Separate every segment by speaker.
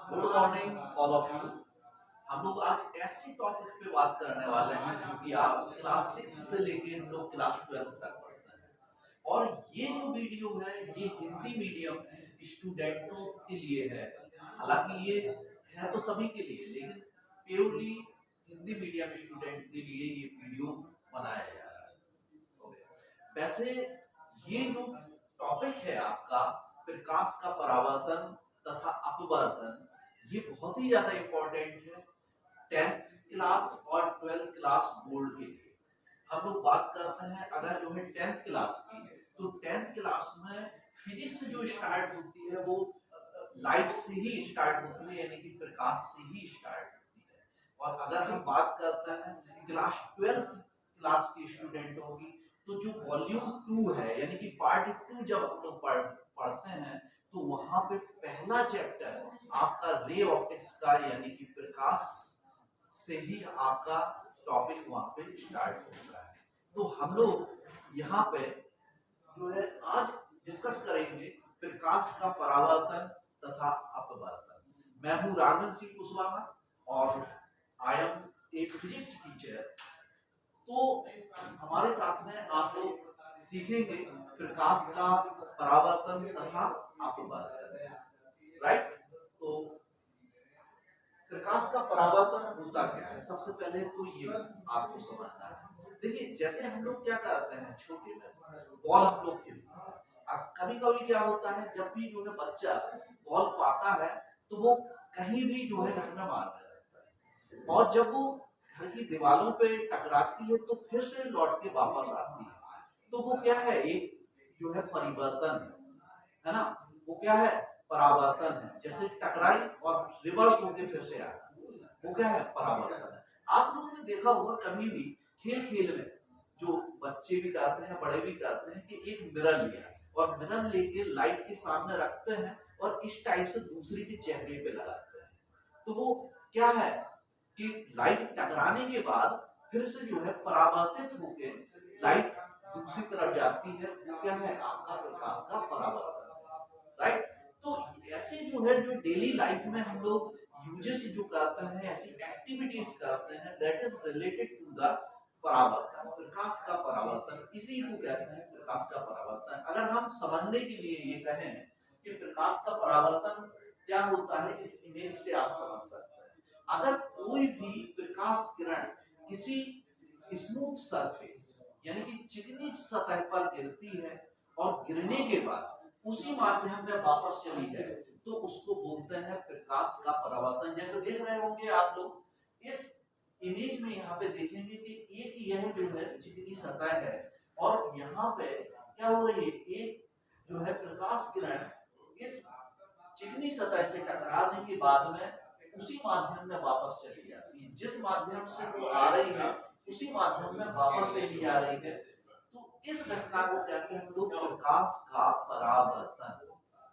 Speaker 1: Good morning all of you. हम लोग आज ऐसी टॉपिक पे बात करने वाले हैं जो कि आप क्लास 6 से लेके हम लोग क्लास 12 तक पढ़ते हैं। और ये जो वीडियो है ये हिंदी मीडियम स्टूडेंटों के लिए है। हालांकि ये है तो सभी के लिए, लेकिन प्योरली हिंदी मीडियम स्टूडेंट के लिए ये वीडियो बनाया जा रहा है। वैसे ये जो टॉपिक है आपका प्रकाश का परावर्तन तथा अपवर्तन, ये बहुत ही ज्यादा इम्पोर्टेंट है 10th क्लास और 12th क्लास बोर्ड के लिए। हम लोग बात करते हैं अगर जो है 10th क्लास की, तो 10th क्लास में फिजिक्स जो स्टार्ट होती है वो लाइट से ही स्टार्ट होती है, यानी कि प्रकाश से ही स्टार्ट होती है। और अगर हम बात करते हैं क्लास 12th क्लास के स्टूडेंटों की, तो जो वॉल्यूम 2 है यानी कि पार्ट 2 जब हम लोग पढ़ते हैं तो वहां पे पहला चैप्टर आपका रे ऑप्टिक्स का यानी कि प्रकाश से ही आपका टॉपिक वहां पे स्टार्ट होता है। तो हम लोग यहाँ पे जो है आज डिस्कस करेंगे प्रकाश का परावर्तन तथा अपवर्तन। मैं हूँ राघवन सिंह कुशवाहा और I am a physics teacher. तो हमारे साथ में आप लोग सीखेंगे प्रकाश का परावर्तन तथा अपवर्तन, राइट। तो प्रकाश का परावर्तन होता क्या है, सबसे पहले तो ये आपको समझना है। देखिए जैसे हम लोग क्या करते हैं, छोटे में बॉल हम लोग खेलते हैं। अब कभी कभी क्या होता है, जब भी जो है बच्चा बॉल पाता है तो वो कहीं भी जो है घर में मारने लगता है, और जब वो घर की दीवारों पे टकराती है तो फिर से लौट के वापस आती है। तो वो क्या है, एक जो है परिवर्तन है ना, वो क्या है, परावर्तन है। जैसे टकराई और रिवर्स होके फिर से आया, वो क्या है, परावर्तन है। आप लोगों ने देखा होगा कभी भी खेल खेल में जो बच्चे भी करते हैं बड़े भी करते हैं कि एक मिरर लिया और मिरर लेके लाइट के सामने रखते हैं और इस टाइप से दूसरे के चेहरे पे लगाते हैं। तो वो क्या है कि लाइट टकराने के बाद फिर से जो है परावर्तित होके लाइट दूसरी तरफ जाती है, वो क्या है, आपका प्रकाश का परावर्तन, राइट। तो ऐसे जो है जो डेली लाइफ में हम लोग यूजेस जो करते हैं, ऐसी एक्टिविटीज करते हैं that is related to the परावर्तन, प्रकाश का परावर्तन, इसी को कहते हैं प्रकाश का परावर्तन। अगर हम समझने के लिए ये कहें कि प्रकाश का परावर्तन क्या होता है, इस इमेज से आप समझ सकते हैं। अगर कोई भी प्रकाश किरण किसी स्मूथ सरफेस यानी कि चिकनी सतह पर गिरती है और गिरने के बाद उसी माध्यम में वापस चली जाए तो उसको बोलते हैं प्रकाश का परावर्तन। जैसे देख रहे होंगे आप लोग इस इमेज में, यहाँ पे देखेंगे कि एक यह जो है चिकनी सतह है और यहाँ पे क्या हो रही है, एक जो है प्रकाश किरण इस चिकनी सतह से टकराने के बाद में उसी माध्यम में वापस चली जाती है। जिस माध्यम से वो आ रही है उसी माध्यम में वापस चली आ रही है। तो इस घटना को कहते हैं हम लोग प्रकाश का परावर्तन।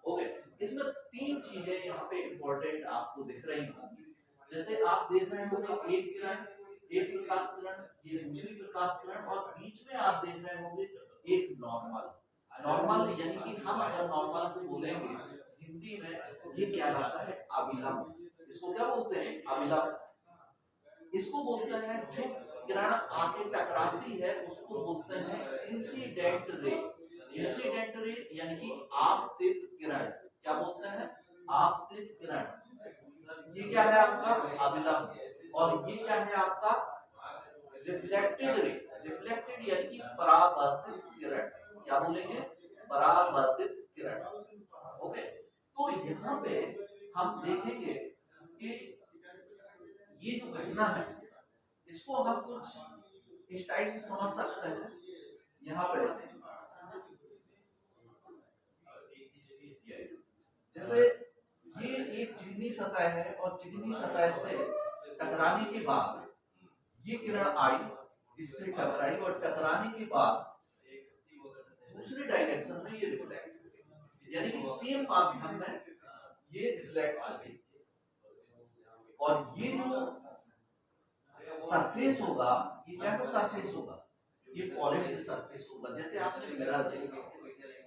Speaker 1: ओके, इसमें तीन चीजें यहाँ पे इंपॉर्टेंट आपको दिख रही होंगी। जैसे आप देख रहे होंगे एक किरण, एक प्रकाश किरण, ये दूसरी प्रकाश किरण, और बीच में आप देख रहे होंगे एक नॉर्मल। नॉर्मल यानी कि हम अगर नॉर्मल को बोलेंगे हिंदी में, ये क्या कहलाता है, अविलंब। इसको क्या बोलते हैं, अविलंब। इसको बोलते हैं जो किरण आके टकराती है उसको बोलते हैं इंसिडेंट रे। इंसिडेंट रे यानी कि आपतित किरण, क्या बोलते हैं, आपतित किरण। ये क्या है आपका अविलंब, और ये क्या है आपका रिफ्लेक्टेड रे। रिफ्लेक्टेड यानी कि परावर्तित किरण, क्या बोलेंगे, परावर्तित किरण। ओके, तो यहाँ पे हम देखेंगे कि ये जो घटना है इसको हम कुछ इस टाइप से समझ सकते हैं। यहाँ पे जैसे ये एक चिकनी सतह है और चिकनी सतह से टकराने के बाद ये किरण आई, इससे टकराई और टकराने के बाद दूसरे डायरेक्शन में ये रिफ्लेक्ट हुई, यानी कि सेम माध्यम में ये रिफ्लेक्ट हो गई। और ये जो सरफेस होगा, ये कैसा सरफेस होगा, ये पॉलिश्ड सरफेस होगा। जैसे आपने मिरर देखा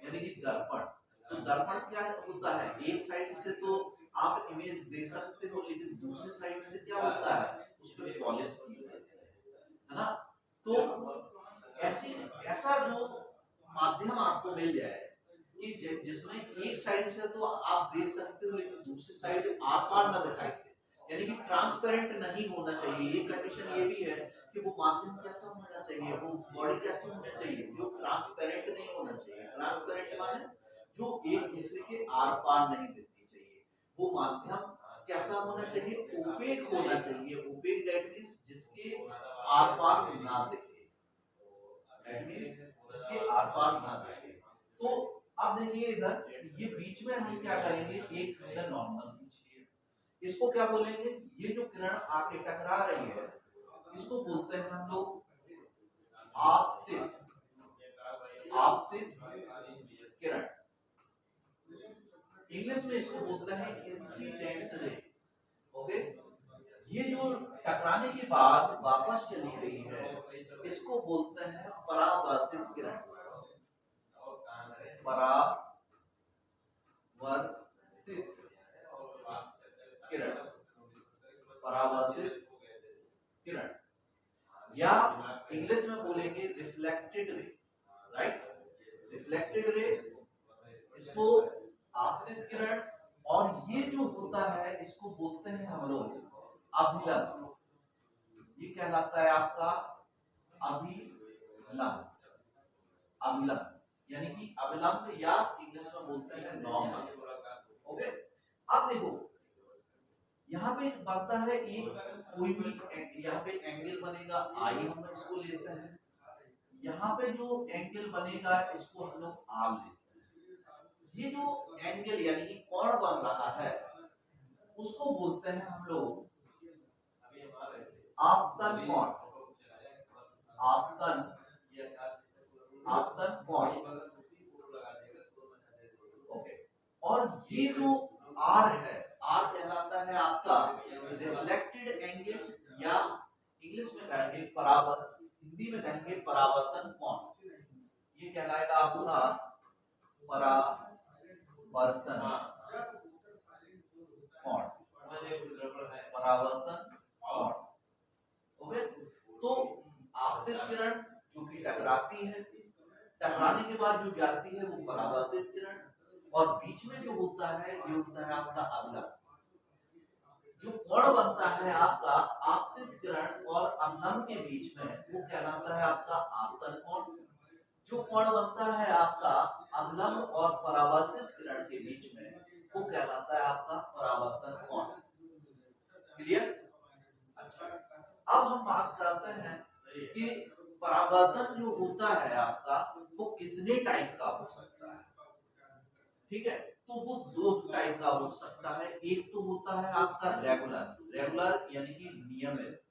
Speaker 1: यानी कि दर्पण, तो दर्पण क्या होता है, एक साइड से तो आप इमेज दे सकते हो, लेकिन दूसरी साइड से क्या होता है, उस पर पॉलिश की जाती है ना। तो ऐसी ऐसा जो माध्यम आपको मिल जाए कि जिसमें एक साइड से तो आप देख सकते हो, लेकिन दूसरी साइड आर पार ना दिखाई दे, यानी कि ट्रांसपेरेंट नहीं होना चाहिए। ये कंडीशन ये भी है कि वो माध्यम कैसा होना चाहिए, वो बॉडी कैसी होना चाहिए, जो ट्रांसपेरेंट नहीं होना चाहिए। ट्रांसपेरेंट माने जो एक दूसरे के आर पार नहीं दिखनी चाहिए। वो माध्यम कैसा होना चाहिए, ओपेक होना चाहिए। ओपेक दैट मींस जिसके आर पार ना दिखे, दैट मींस जिसके आर पार ना दिखे। तो अब देखिए इधर ये बीच में हम क्या करेंगे, एक हमने नॉर्मल खींच लिया, इसको क्या बोलेंगे, ये जो किरण आके टकरा रही है इसको बोलते हैं हम लोग आपतित, आपतित किरण। इंग्लिश में इसको बोलते हैं इंसिडेंट रे। ओके, ये जो टकराने के बाद वापस चली गई है इसको बोलते हैं परावर्तित किरण। परावर्तित किरण, परावर्तित किरण, या इंग्लिश में बोलेंगे reflected ray, right. Reflected ray, इसको आपतित किरण। और ये जो होता है इसको बोलते हैं हम लोग अभिलंब। ये कहलाता है आपका अभिलंब, अभिलंब यानी कि अभिलंब, या इंग्लिश में बोलते हैं नॉर्मल। ओके, अब देखो यहाँ पे बनता है एक कोई भी यहाँ पे एंगल बनेगा, आई हम इसको लेते हैं। यहाँ पे जो एंगल बनेगा इसको हम लोग आर लेते हैं। ये जो एंगल यानी कि कोण बन रहा है उसको बोलते हैं हम लोग आपतन कोण, आपतन, आपतन कोण। ओके, और ये जो आर है, आर कहलाता है आपका रिफ्लेक्टेड एंगल, या इंग्लिश में कहेंगे परावर्तन, हिंदी में कहेंगे परावर्तन कोण। ये कहलाएगा आपका परावर्तन कोण, परावर्तन कोण। ओके, तो आपतित किरण जो कि टकराती है, टकराने के बाद जो जाती है वो परावर्तित किरण, और बीच में जो होता है ये होता है आपका अवलंब। जो कोण बनता है आपका आपतित किरण और अवलंब के बीच में वो कहलाता है आपका आपतन कोण। जो कोण बनता है आपका अवलंब और परावर्तित किरण के बीच में वो कहलाता है आपका परावर्तन कोण। क्लियर? अच्छा, अब हम बात करते हैं कि परावर्तन जो होता है आपका वो कितने टाइप का हो सकता है। ठीक है, तो वो दो टाइप का हो सकता है। एक तो होता है आपका रेगुलर, रेगुलर यानी कि नियमित,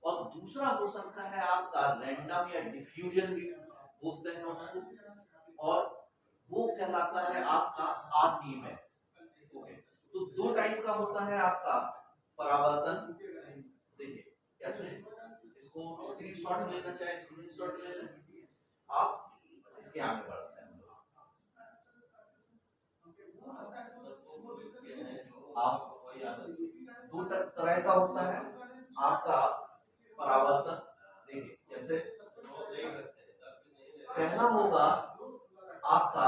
Speaker 1: और दूसरा हो सकता है आपका रैंडम या डिफ्यूजन भी बोलते हैं उसको, और वो कहलाता है आपका अनियमित। ओके, तो दो टाइप का होता है आपका परावर्तन। देखिए कैसे, इसको स्क्रीनशॉट लेना चाहे स्क्रीनशॉट ले लें आप, इसके आगे बढ़ते हैं। आप दो तरह का होता है आपका परावर्तन। देखिए कैसे, पहला होगा आपका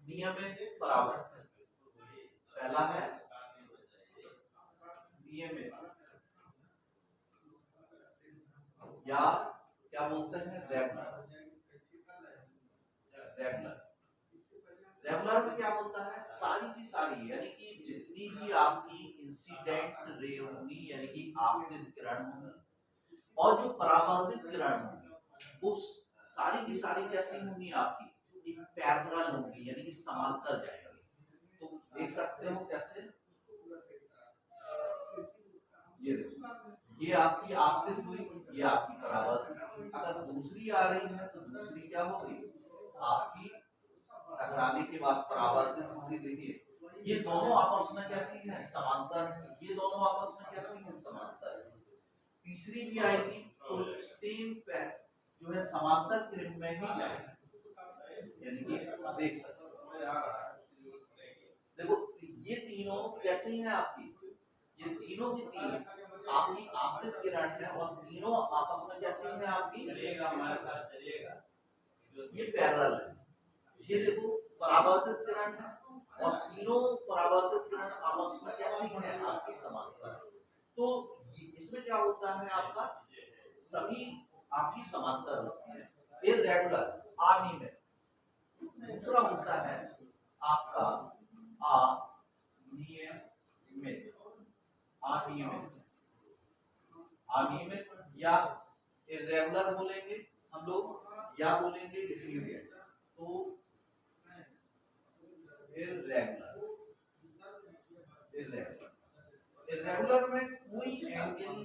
Speaker 1: नियमित परावर्तन, पहला है नियमित, या क्या बोलते हैं रेगुलर। रेगुलर, रेगुलर में क्या होता है, सारी की सारी यानी कि जितनी भी आपकी इंसिडेंट रे होंगी यानी कि आपतित किरण होंगी और जो परावर्तित किरण होंगी वो सारी की सारी कैसी होंगी आपकी, एक पैरेलल होंगी यानी कि समांतर जाएंगी। तो देख सकते हो कैसे, ये देखो ये आपकी आपतित हुई, ये आपकी परावर्तित हुई। अगर दूसरी आ रही है तो दूसरी क्या होगी आपकी टकराने के बाद परावर्तित होगी। देखिए ये दोनों आपस में कैसी हैं, समांतर हैं। ये दोनों आपस में कैसी हैं, समांतर हैं। तीसरी भी आएगी तो सेम पैर जो है समांतर किरण में ही जाएगी, यानी कि देख सकते हो। देखो ये तीनों कैसे हैं आपकी, ये तीनों की तीन आपकी आपतित किरण है और तीनों आपस में कैसे हैं आपकी, ये पैरेलल है। ये देखो परावर्तित किरण है और तीनों परावर्तित किरण आपस में कैसे हैं आपकी समांतर। तो इसमें क्या होता है आपका, सभी आपकी समांतर होती है, इररेगुलर अनियमित। दूसरा होता है आपका अनियमित, अनियमित, अनियमित या इररेगुलर बोलेंगे हम लोग या बोलेंगे डिफ्यूजन। तो इररेगुलर, इररेगुलर, इररेगुलर में कोई एंगल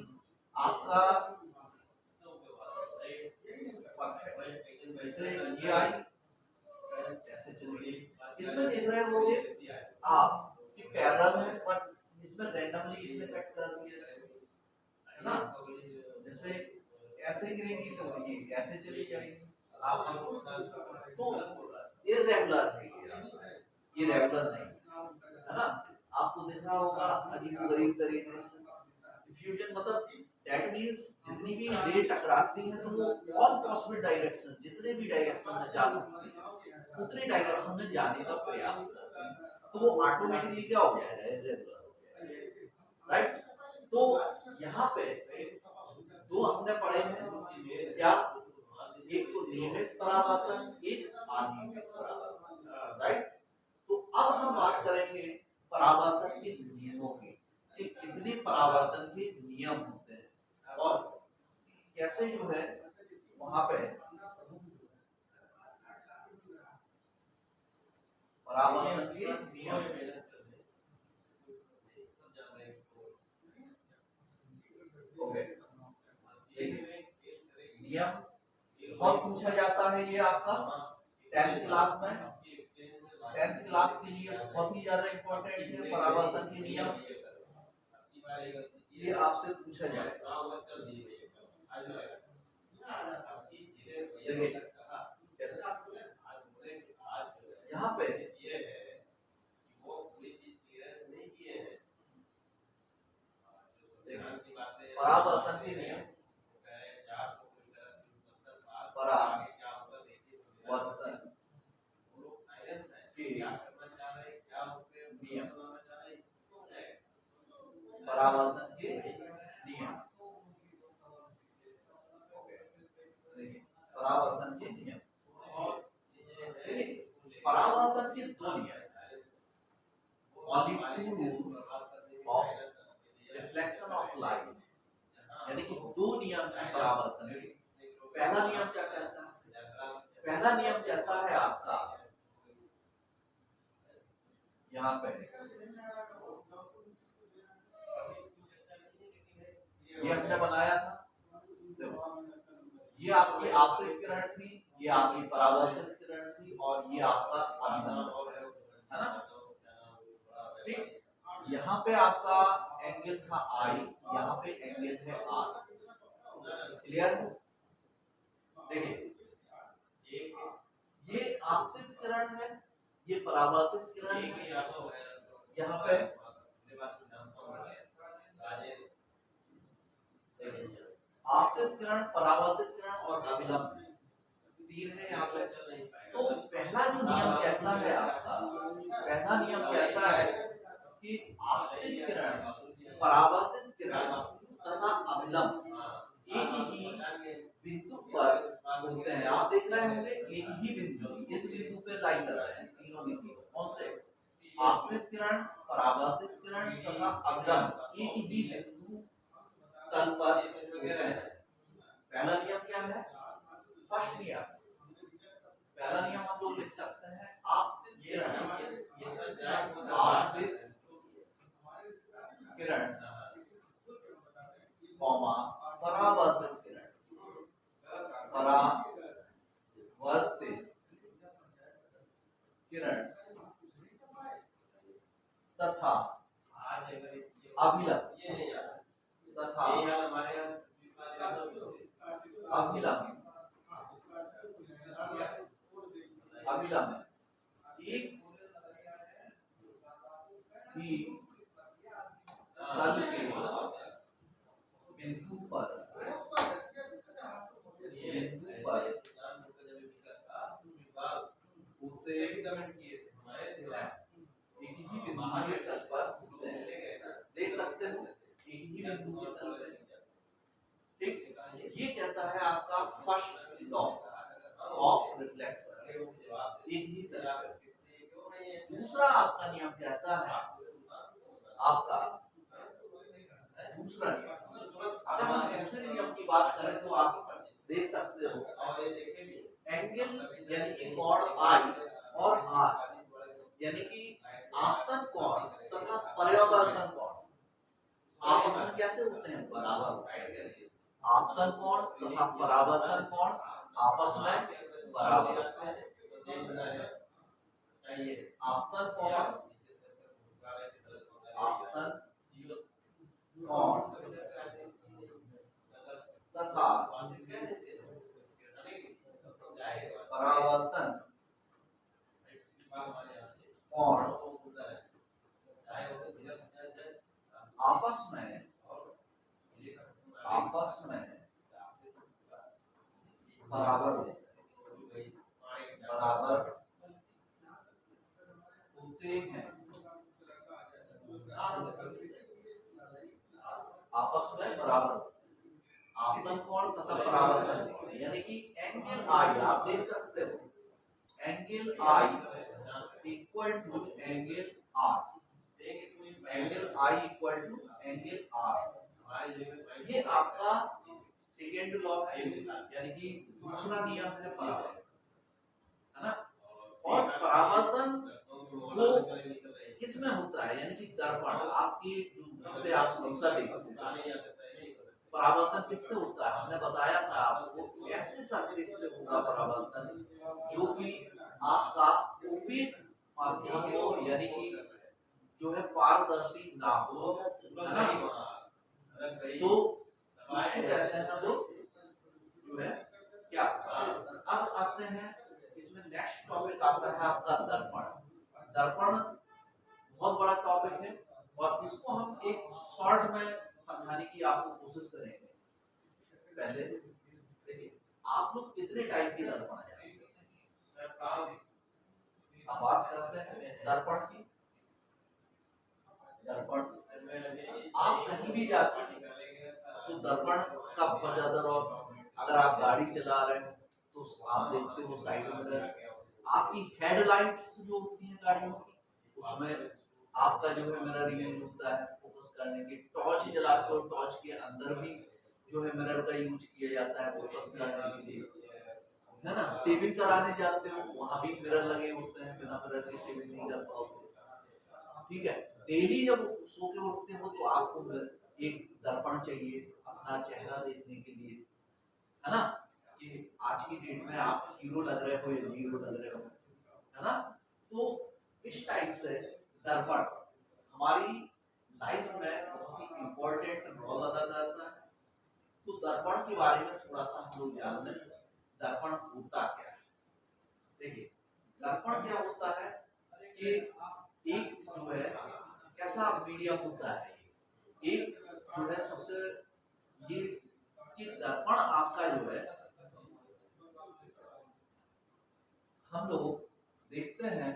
Speaker 1: आपका परफेक्ट, वैसे ये आई ऐसे चलिए, इसमें देख रहे होंगे आप कि पैरेलल है बट इसमें रैंडमली इसने कट कर दिया है ना, जैसे ऐसे गिरेंगी तो ये ऐसे चली जाएगी आप, तो इररेगुलर है ये रेगुलर नहीं है ना। आपको दिख रहा होगा अजीब गरीब तरीके से डिफ्यूजन, मतलब दैट मींस जितनी भी रे टकराती हैं तो वो ऑल पॉसिबल डायरेक्शन, जितने भी डायरेक्शन में जा सकती है उतने डायरेक्शन में जाने का प्रयास करती है, तो वो ऑटोमेटिकली क्या हो जाएगा, इररेगुलर हो जाएगा, राइट। तो यहाँ पे दो हमने पढ़े हैं क्या, एक तो नियमित परावर्तन, एक अनियमित परावर्तन, राइट। तो अब हम बात करेंगे परावर्तन के नियमों की, कि कितने परावर्तन के नियम होते हैं और कैसे जो है वहां पे परावर्तन के नियम। ओके, नियम बहुत पूछा जाता है ये आपका 10th क्लास में, 10th क्लास के लिए बहुत ही ज्यादा इम्पोर्टेंट है परावर्तन के नियम, ये आपसे पूछा जाएगा। देखिए यहाँ पे परावर्तन के नियम, परावर्तन के नियम, परावर्तन के नियम, परावर्तन के नियम, परावर्तन के दो नियम, only two rules of reflection of light, यानी कि दो नियम है परावर्तन के। पहला नियम क्या कहता है, पहला नियम कहता है आपका यहाँ पे, ये हमने बनाया था, ये आपकी आपतित किरण थी, ये आपकी परावर्तित किरण थी और ये आपका अभिलंब है ना, ठीक। यहाँ पे आपका एंगल था आई, यहाँ पे एंगल है आर, क्लियर। देखिए ये आपतित किरण है, ये परावर्तित किरण है, यहाँ पे आपतित किरण, परावर्तित किरण और अभिलंब तीन है यहाँ पे। तो पहला जो नियम कहता है आपका, पहला नियम कहता है कि आपतित किरण, परावर्तित किरण तथा अभिलंब एक ही बिंदु पर होते हैं। आप देख रहे होंगे एक ही बिंदु, इस बिंदु पे लाइन कर रहे हैं तीनों की तीनों, कौन से, आपतित किरण, परावर्तित किरण तथा अभिलंब एक ही बिंदु तल पर होते हैं। पहला नियम क्या है, फर्स्ट नियम, पहला नियम हम लोग लिख सकते हैं आपतित किरण, आपतित किरण परावर्तित किरण, परावर्तित किरण तथा अभिलंब, तथा अभिलंब, अभिलंब एक कि तल के बिंदु पर होते हैं, एक ही बिंदु के तल पर होते हैं, देख सकते हो एक ही बिंदु के तल पे। ठीक, ये कहता है आपका फर्स्ट लॉ ऑफ रिफ्लेक्शन, एक ही तल पे। दूसरा आपका नियम कहता है, आपका दूसरा नियम, अगर हम दूसरे नियम की बात करें तो आप देख सकते हो एंगल यानी कि कोण आई और आर यानी कि आपतन कोण तथा परावर्तन कोण आपस में कैसे होते हैं, बराबर होते हैं। आपतन कोण तथा परावर्तन कोण आपस में बराबर होते हैं। आपतन कोण तथा परावर्तन कोण आपस में बराबर होते हैं, आपस में बराबर। आपतन कोण तथा परावर्तन कोण यानी कि एंगल आई, आप देख सकते हो angle i equal to angle r, angle i equal to angle r. ये आपका सेकेंड लॉ है, यानी कि दूसरा नियम है परावर्तन, है ना। और परावर्तन वो किस में होता है, यानी कि दर्पण, आपके जो घर पे आप शीशा देखते हैं, परावर्तन किससे होता है, हमने बताया था आपको ऐसे सर्किट से होगा परावर्तन जो कि आपका ओपेक माध्यम हो, यानी कि जो है पारदर्शी ना हो, है ना। तो उसको कहते हैं हम लोग जो है क्या, परावर्तन। अब आते हैं इसमें नेक्स्ट टॉपिक आता है आपका दर्पण। दर्पण बहुत बड़ा टॉपिक है और इसको हम एक शॉर्ट में समझाने की आपको कोशिश करेंगे। पहले देखिए आप लोग कितने टाइप के दर्पण जानते हैं, अब बात करते हैं दर्पण की। दर्पण आप कहीं भी जाते हैं तो दर्पण का बहुत ज्यादा रोल, अगर आप गाड़ी चला रहे हैं तो आप देखते हो साइड मिरर, आपकी हेडलाइट्स जो होती हैं गाड़ियों की उसमें आपका जो है मिरर यूज होता है फोकस करने के। टॉर्च जलाते हो, टॉर्च के अंदर भी जो है मिरर का यूज किया जाता है फोकस करने के लिए, है ना। सेविंग कराने जाते हो वहां भी मिरर लगे होते हैं, बिना मिरर के सेविंग नहीं कर पाओगे, ठीक है। डेली जब सो के उठते हो तो आपको एक दर्पण चाहिए अपना चेहरा देखने के लिए, है ना। कि आज की डेट में आप हीरो लग रहे हो या जीरो लग रहे हो, है ना। तो इस टाइप से दर्पण हमारी लाइफ में बहुत ही इंपॉर्टेंट रोल अदा करता है। तो दर्पण के बारे में थोड़ा सा हम लोग जान लें, दर्पण होता क्या है। देखिए दर्पण क्या होता है कि एक जो है कैसा मीडियम होता है, एक जो है सबसे ये कि दर्पण आपका जो है हम लोग देखते हैं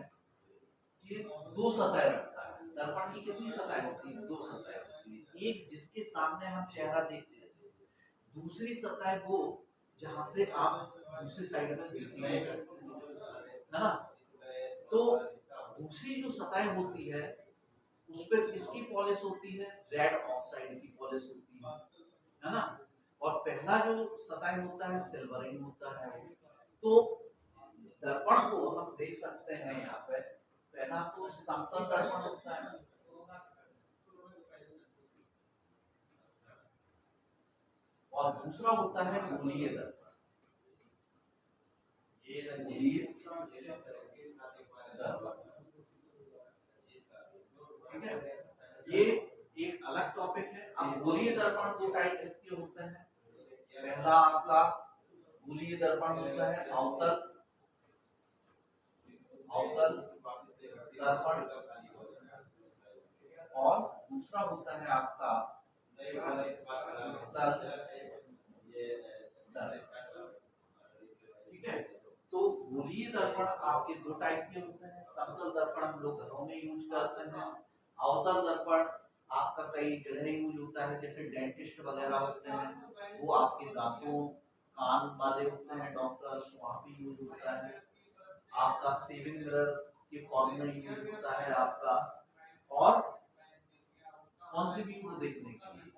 Speaker 1: कि दो सतह रखता है। दर्पण की कितनी सतह होती है, दो सतह होती है। एक जिसके सामने हम चेहरा देखते हैं, दूसरी सतह वो जहां से आप दूसरी साइड में देख नहीं सकते, है ना। तो दूसरी जो सतह होती है उस पर किसकी पॉलिश होती है, रेड ऑक्साइड की पॉलिश होती है ना। और पहला जो सतह होता है सिल्वरिंग होता है। तो दर्पण को हम देख सकते हैं यहाँ पे, पहला तो समतल दर्पण होता है और दूसरा होता है गोलीय दर्पण। गोलीय दर्पण, ठीक है, ये एक अलग टॉपिक है। अब गोलीय दर्पण दो टाइप के होते हैं। पहला आपका गोलीय दर्पण होता है अवतल दर्पण और दूसरा होता है आपका उत्तल दर्पण। ठीक है, तो गोलीय दर्पण आपके दो टाइप के होते हैं। समतल दर्पण हम लोग घरों में यूज करते हैं। अवतल दर्पण आपका कई जगह यूज होता है, जैसे डेंटिस्ट वगैरह होते हैं, वो आपके दांतों कान वाले होते हैं डॉक्टर्स, वहाँ पे यूज होता है। आपका सेविंग मिरर के फॉर्म में यूज होता है आपका, और कौन सी व्यू देखने के लिए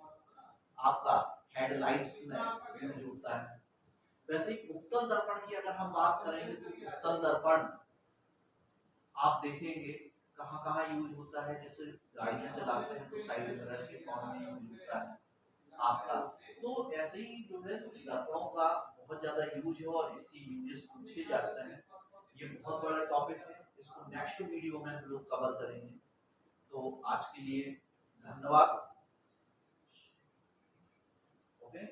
Speaker 1: आपका हेडलाइट्स में यूज होता है। वैसे ही उत्तल दर्पण की अगर हम बात करेंगे तो उत्तल दर्पण आप देखेंगे कहाँ कहाँ यूज होता है। जैसे गाड़ियां चलाते हैं तो साइड मिरर के फॉर्म में यूज होता है आपका। तो ऐसे ही जो है दर्पणों का बहुत ज्यादा यूज है और इसकी यूजेस पूछे जाते हैं। ये बहुत बड़ा टॉपिक है, इसको नेक्स्ट वीडियो में हम लोग कवर करेंगे। तो आज के लिए धन्यवाद। ओके।